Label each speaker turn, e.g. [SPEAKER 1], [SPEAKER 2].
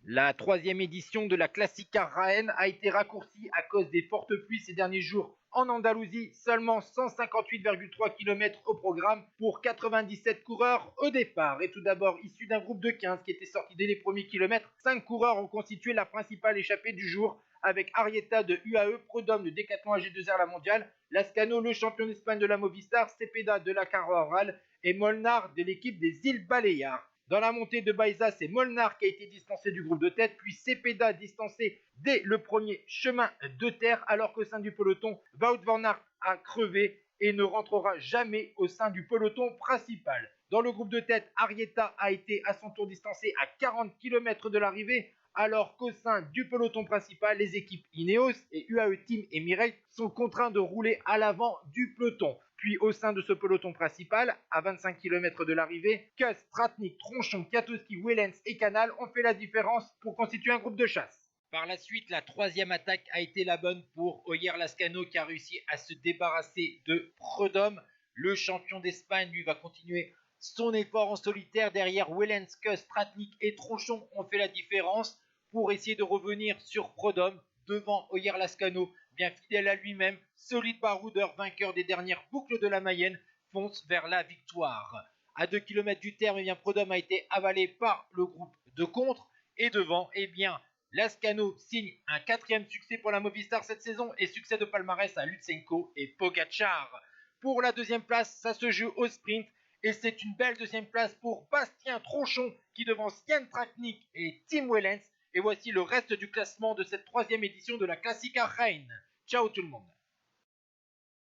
[SPEAKER 1] La troisième édition de la Classica Raen a été raccourcie à cause des fortes pluies ces derniers jours en Andalousie. Seulement 158,3 km au programme pour 97 coureurs au départ. Et tout d'abord, issu d'un groupe de 15 qui était sorti dès les premiers kilomètres, 5 coureurs ont constitué la principale échappée du jour, avec Arieta de UAE, Prudhomme de Decathlon AG2R La Mondiale, Lascano, le champion d'Espagne de la Movistar, Cepeda de la Carvajal et Molnar de l'équipe des îles Baléares. Dans la montée de Baïza, c'est Molnar qui a été distancé du groupe de tête, puis Cepeda distancé dès le premier chemin de terre, alors qu'au sein du peloton, Wout van Aert a crevé et ne rentrera jamais au sein du peloton principal. Dans le groupe de tête, Arieta a été à son tour distancé à 40 km de l'arrivée, alors qu'au sein du peloton principal, les équipes Ineos et UAE Team et Mireille sont contraints de rouler à l'avant du peloton. Puis au sein de ce peloton principal, à 25 km de l'arrivée, Kuss, Tratnik, Tronchon, Katowski, Wellens et Canal ont fait la différence pour constituer un groupe de chasse. Par la suite, la troisième attaque a été la bonne pour Oyer Lascano qui a réussi à se débarrasser de Prudhomme. Le champion d'Espagne, lui, va continuer son effort en solitaire. Derrière, Wellens, Kuss, Tratnik et Tronchon ont fait la différence pour essayer de revenir sur Prudhomme devant Oyer Lascano, bien fidèle à lui-même, solide baroudeur, vainqueur des dernières boucles de la Mayenne, fonce vers la victoire. À 2 km du terme, Prudhomme a été avalé par le groupe de contre, et devant, Lascano signe un 4e succès pour la Movistar cette saison et succès de palmarès à Lutsenko et Pogacar. Pour la 2e place, ça se joue au sprint et c'est une belle 2e place pour Bastien Tronchon qui devance Jan Tratnik et Tim Wellens. Et voici le reste du classement de cette 3e édition de la Classica Raen. Ciao tout le monde.